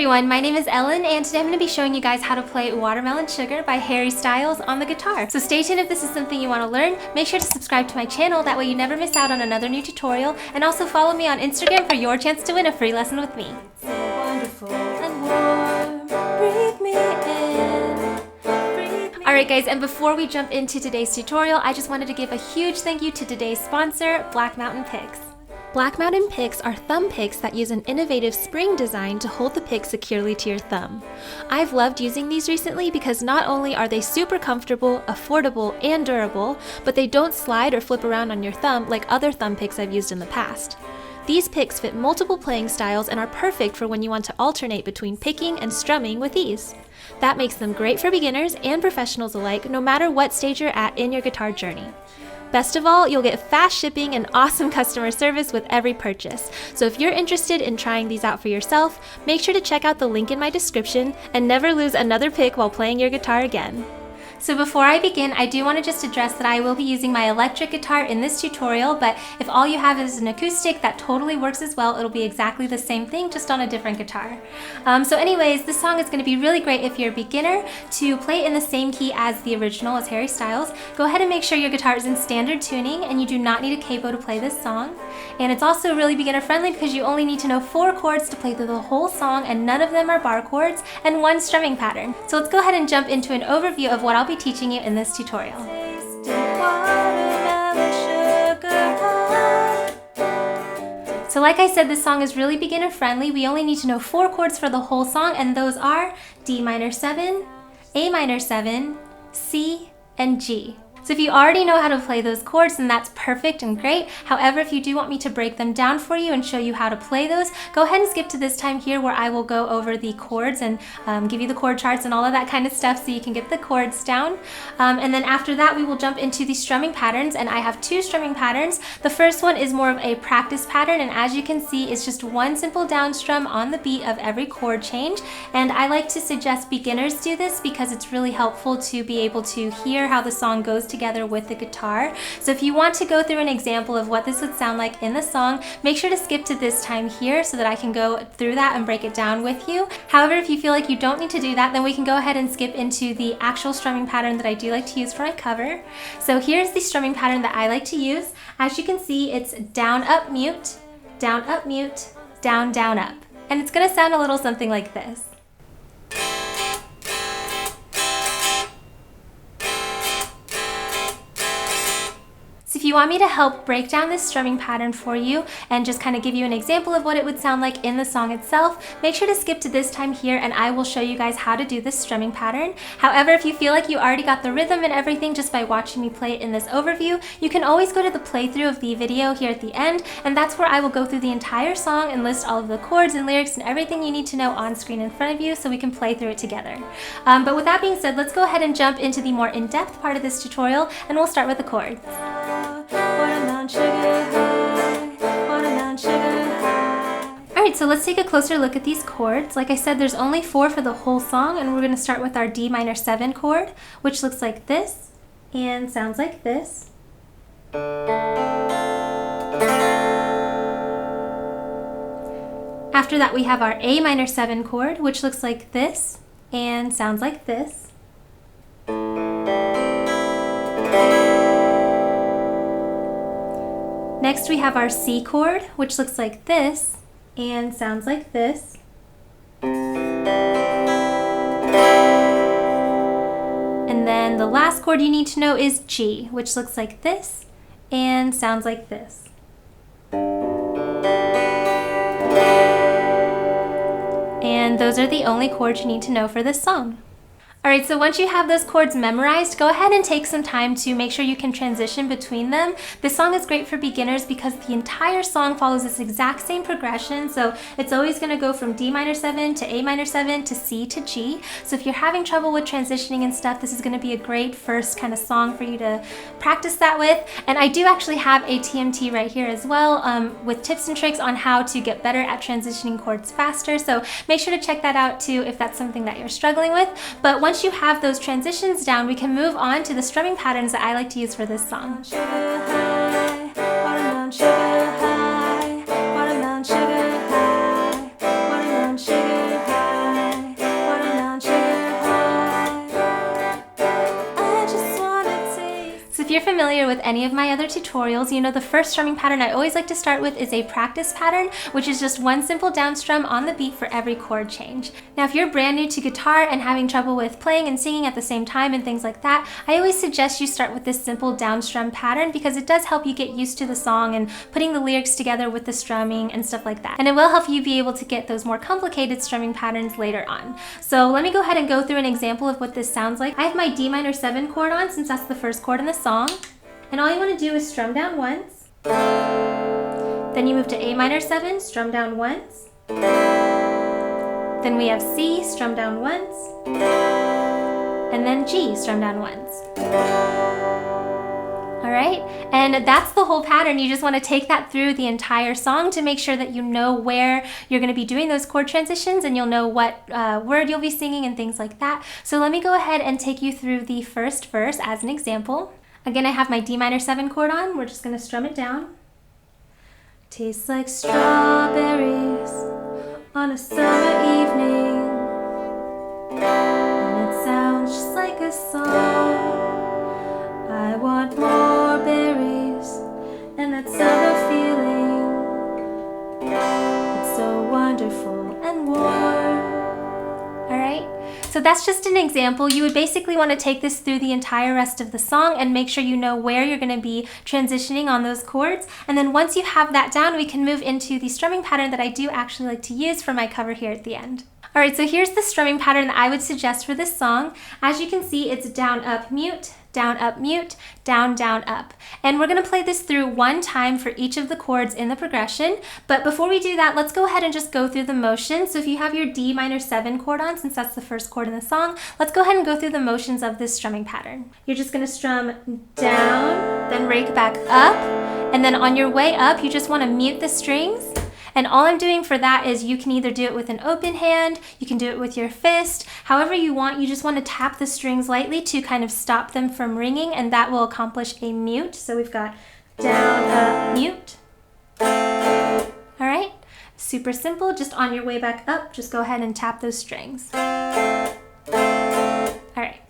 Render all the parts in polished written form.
everyone, my name is Ellen and today I'm going to be showing you guys how to play Watermelon Sugar by Harry Styles on the guitar. So stay tuned if this is something you want to learn. Make sure to subscribe to my channel, that way you never miss out on another new tutorial, and also follow me on Instagram for your chance to win a free lesson with me. So wonderful and warm, breathe me in. Alright guys, and before we jump into today's tutorial, I just wanted to give a huge thank you to today's sponsor, Black Mountain Picks. Black Mountain picks are thumb picks that use an innovative spring design to hold the pick securely to your thumb. I've loved using these recently because not only are they super comfortable, affordable, and durable, but they don't slide or flip around on your thumb like other thumb picks I've used in the past. These picks fit multiple playing styles and are perfect for when you want to alternate between picking and strumming with ease. That makes them great for beginners and professionals alike, no matter what stage you're at in your guitar journey. Best of all, you'll get fast shipping and awesome customer service with every purchase. So if you're interested in trying these out for yourself, make sure to check out the link in my description and never lose another pick while playing your guitar again. So before I begin, I do want to just address that I will be using my electric guitar in this tutorial, but if all you have is an acoustic, that totally works as well. It'll be exactly the same thing, just on a different guitar. So anyways, this song is going to be really great if you're a beginner to play in the same key as the original, as Harry Styles. Go ahead and make sure your guitar is in standard tuning, and you do not need a capo to play this song. And it's also really beginner friendly because you only need to know 4 chords to play through the whole song, and none of them are bar chords, and 1 strumming pattern. So let's go ahead and jump into an overview of what I'll be teaching you in this tutorial. So like I said, this song is really beginner friendly. We only need to know 4 chords for the whole song, and those are D minor 7, A minor 7, C, and G. So if you already know how to play those chords, then that's perfect and great. However, if you do want me to break them down for you and show you how to play those, go ahead and skip to this time here where I will go over the chords and give you the chord charts and all of that kind of stuff so you can get the chords down. And then after that, we will jump into the strumming patterns, and I have 2 strumming patterns. The first one is more of a practice pattern, and as you can see, it's just 1 simple down strum on the beat of every chord change. And I like to suggest beginners do this because it's really helpful to be able to hear how the song goes together with the guitar. So if you want to go through an example of what this would sound like in the song, make sure to skip to this time here so that I can go through that and break it down with you. However, if you feel like you don't need to do that, then we can go ahead and skip into the actual strumming pattern that I do like to use for my cover. So here's the strumming pattern that I like to use. As you can see, it's down, up, mute, down, up, mute, down, down, up. And it's going to sound a little something like this. If you want me to help break down this strumming pattern for you and just kind of give you an example of what it would sound like in the song itself, make sure to skip to this time here and I will show you guys how to do this strumming pattern. However, if you feel like you already got the rhythm and everything just by watching me play it in this overview, you can always go to the playthrough of the video here at the end, and that's where I will go through the entire song and list all of the chords and lyrics and everything you need to know on screen in front of you so we can play through it together. But with that being said, let's go ahead and jump into the more in-depth part of this tutorial, and we'll start with the chords. Watermelon sugar high, watermelon sugar high. Alright, so let's take a closer look at these chords. Like I said, there's only 4 for the whole song, and we're going to start with our D minor 7 chord, which looks like this and sounds like this. After that, we have our A minor 7 chord, which looks like this and sounds like this. Next we have our C chord, which looks like this and sounds like this. And then the last chord you need to know is G, which looks like this and sounds like this. And those are the only chords you need to know for this song. Alright, so once you have those chords memorized, go ahead and take some time to make sure you can transition between them. This song is great for beginners because the entire song follows this exact same progression, so it's always going to go from D minor 7 to A minor 7 to C to G. So if you're having trouble with transitioning and stuff, this is going to be a great first kind of song for you to practice that with. And I do actually have a TMT right here as well with tips and tricks on how to get better at transitioning chords faster, so make sure to check that out too if that's something that you're struggling with. But once you have those transitions down, we can move on to the strumming patterns that I like to use for this song. Sugar high, watermelon sugar high, watermelon sugar high, watermelon sugar high. familiar with any of my other tutorials, you know the first strumming pattern I always like to start with is a practice pattern, which is just one simple down strum on the beat for every chord change. Now if you're brand new to guitar and having trouble with playing and singing at the same time and things like that, I always suggest you start with this simple down strum pattern because it does help you get used to the song and putting the lyrics together with the strumming and stuff like that. And it will help you be able to get those more complicated strumming patterns later on. So let me go ahead and go through an example of what this sounds like. I have my D minor 7 chord on since that's the first chord in the song. And all you want to do is strum down once. Then you move to A minor 7, strum down once. Then we have C, strum down once. And then G, strum down once. Alright, and that's the whole pattern. You just want to take that through the entire song to make sure that you know where you're going to be doing those chord transitions and you'll know what word you'll be singing and things like that. So let me go ahead and take you through the first verse as an example. Again, I have my D minor 7 chord on. We're just going to strum it down. Tastes like strawberries on a summer evening, and it sounds just like a song. I want more berries and that summer feeling. It's so wonderful and warm. Alright, so that's just an example. You would basically want to take this through the entire rest of the song and make sure you know where you're going to be transitioning on those chords. And then once you have that down, we can move into the strumming pattern that I do actually like to use for my cover here at the end. Alright, so here's the strumming pattern that I would suggest for this song. As you can see, it's down, up, mute, down, up, mute, down, down, up. And we're going to play this through one time for each of the chords in the progression. But before we do that, let's go ahead and just go through the motion. So if you have your D minor 7 chord on, since that's the first chord in the song, let's go ahead and go through the motions of this strumming pattern. You're just going to strum down, then rake back up, and then on your way up, you just want to mute the strings. And all I'm doing for that is you can either do it with an open hand, you can do it with your fist, however you want. You just want to tap the strings lightly to kind of stop them from ringing, and that will accomplish a mute. So we've got down, up, mute. All right, super simple. Just on your way back up, just go ahead and tap those strings. All right,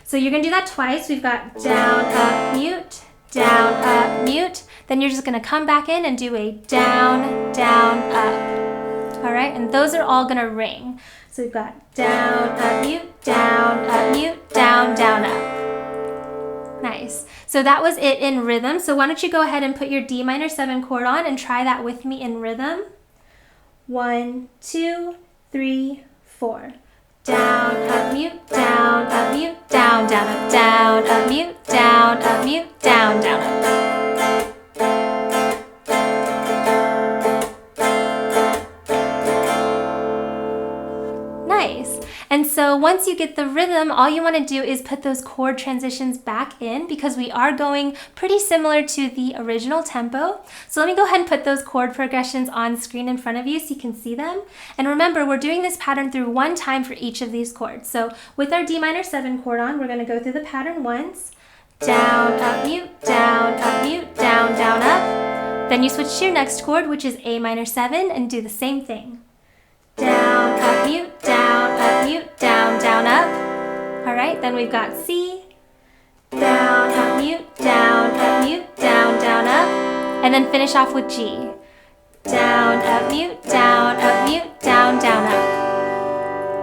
so you're gonna do that twice. We've got down, up, mute, down, up, mute. Then you're just going to come back in and do a down, down, up. All right, and those are all going to ring. So we've got down, up, mute, down, down, up. Nice. So that was it in rhythm. So why don't you go ahead and put your D minor 7 chord on and try that with me in rhythm. 1, 2, 3, 4. Down, up, mute, down, up, mute, down, up, down, up, mute, down, up, mute, down, up. Nice. And so once you get the rhythm, all you want to do is put those chord transitions back in because we are going pretty similar to the original tempo. So let me go ahead and put those chord progressions on screen in front of you so you can see them. And remember, we're doing this pattern through one time for each of these chords. So with our D minor 7 chord on, we're going to go through the pattern once. Down, up, mute, down, up. Then you switch to your next chord, which is A minor 7, and do the same thing. Down, up, mute, down, up. All right, then we've got C. Down, up, mute, down, up. And then finish off with G. Down, up, mute, down, up.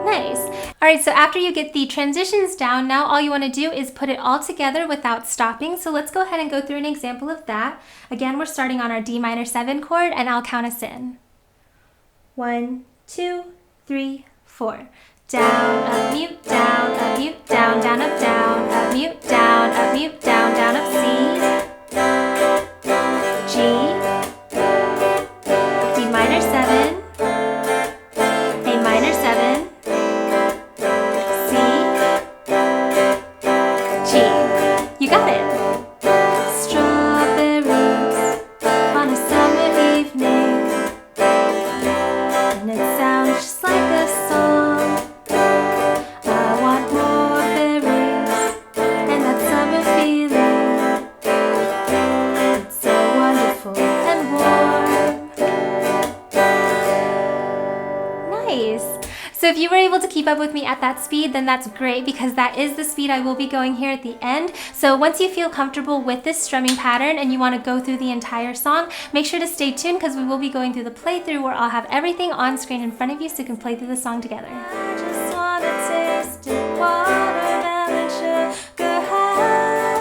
Nice. All right, so after you get the transitions down, now all you want to do is put it all together without stopping. So let's go ahead and go through an example of that. Again, we're starting on our D minor 7 chord, and I'll count us in. 1, 2, 3, 4. Down, up, mute, down, up, mute, down, up, mute, down, up, mute, down, up, C, G, D minor 7, A minor 7, C, G. You got it. Strawberries on a summer evening, and it sounds just like a song. I want more berries and that summer feeling. if you were able to keep up with me at that speed, then that's great, because that is the speed I will be going here at the end. So once you feel comfortable with this strumming pattern and you want to go through the entire song, make sure to stay tuned, because we will be going through the playthrough where I'll have everything on screen in front of you so you can play through the song together. I just wanna taste it, watermelon sugar high.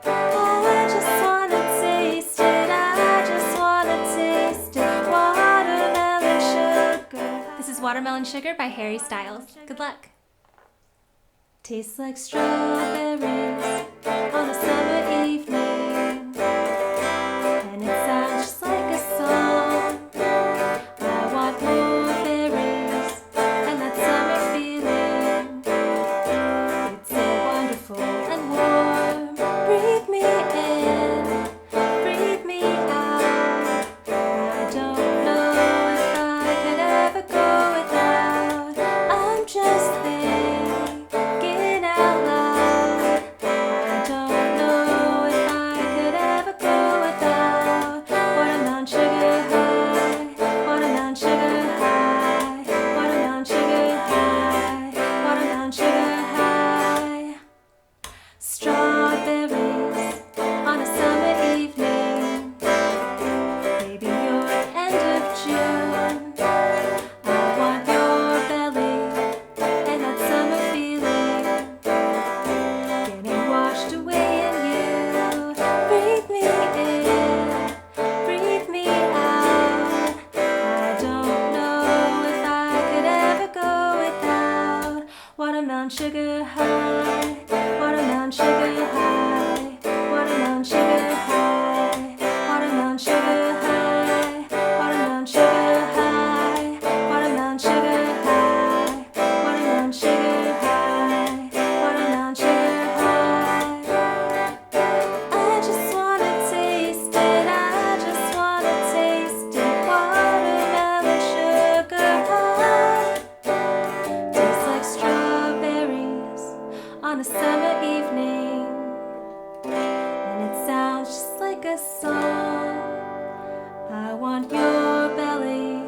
Oh, I just wanna taste it, I just wanna taste it, watermelon sugar. This is Watermelon Sugar by Harry Styles. Good luck. Tastes like strawberries on a summer evening, and it sounds just like a song. I want more berries and that summer feeling. It's so wonderful and warm. Breathe me in, breathe me out. I don't know if I could ever go without. I'm just thinking out loud. I don't know if I could ever go without watermelon sugar high, watermelon sugar high, watermelon sugar high, watermelon sugar high. Strawberries on a summer evening, baby, you're the end of June. I want your belly and that summer feeling, getting washed away in you. Breathe me in, breathe me out. I don't know if I could ever go without watermelon sugar high, watermelon sugar high, watermelon sugar high, watermelon sugar high, watermelon sugar high, watermelon sugar high, watermelon sugar high, watermelon sugar high. I just wanna taste it, I just wanna taste it, watermelon sugar high. Tastes like strawberries on a summer evening, and it sounds just like a song. I want your belly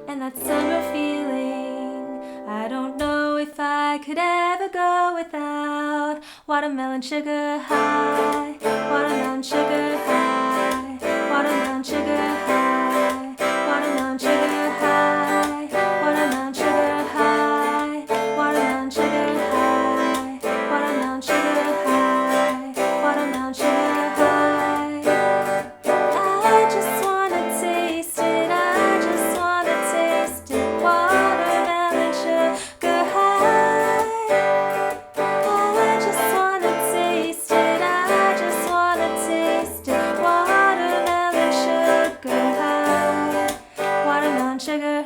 and that summer feeling. I don't know if I could ever go without watermelon sugar high, watermelon sugar high, watermelon sugar high, watermelon sugar high, watermelon sugar high, watermelon sugar high, watermelon sugar high, watermelon sugar high. I just wanna taste it, I just wanna taste it, watermelon sugar high. Oh, I just wanna taste it, I just wanna taste it, watermelon sugar high, watermelon sugar.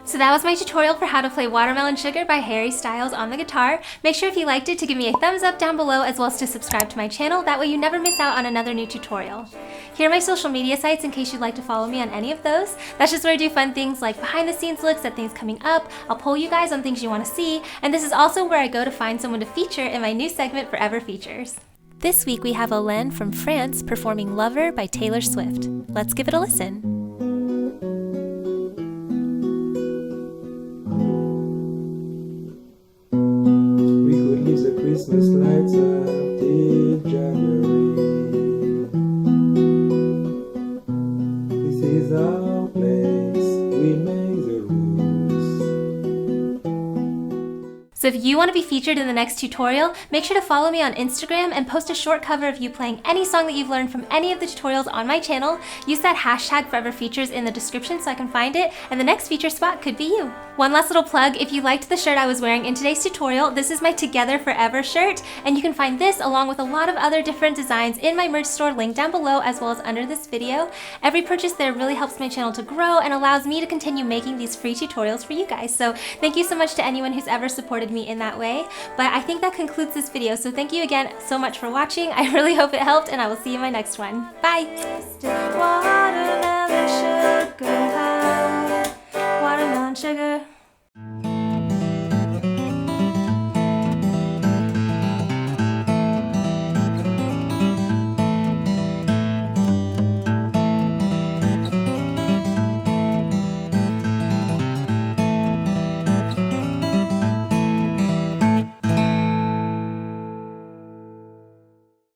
So that was my tutorial for how to play Watermelon Sugar by Harry Styles on the guitar. Make sure if you liked it to give me a thumbs up down below, as well as to subscribe to my channel. That way you never miss out on another new tutorial. Here are my social media sites in case you'd like to follow me on any of those. That's just where I do fun things like behind the scenes looks at things coming up. I'll poll you guys on things you want to see. And this is also where I go to find someone to feature in my new segment, Forever Features. This week we have Hélène from France performing Lover by Taylor Swift. Let's give it a listen. Christmas lights up till January. This is our place, we make the rules. So if you want to be featured in the next tutorial, make sure to follow me on Instagram and post a short cover of you playing any song that you've learned from any of the tutorials on my channel. Use that hashtag Forever Features in the description so I can find it, and the next feature spot could be you. One last little plug, if you liked the shirt I was wearing in today's tutorial, this is my Together Forever shirt, and you can find this along with a lot of other different designs in my merch store linked down below as well as under this video. Every purchase there really helps my channel to grow and allows me to continue making these free tutorials for you guys. So thank you so much to anyone who's ever supported me in that way. But I think that concludes this video, so thank you again so much for watching. I really hope it helped, and I will see you in my next one. Bye! Watermelon sugar high, watermelon sugar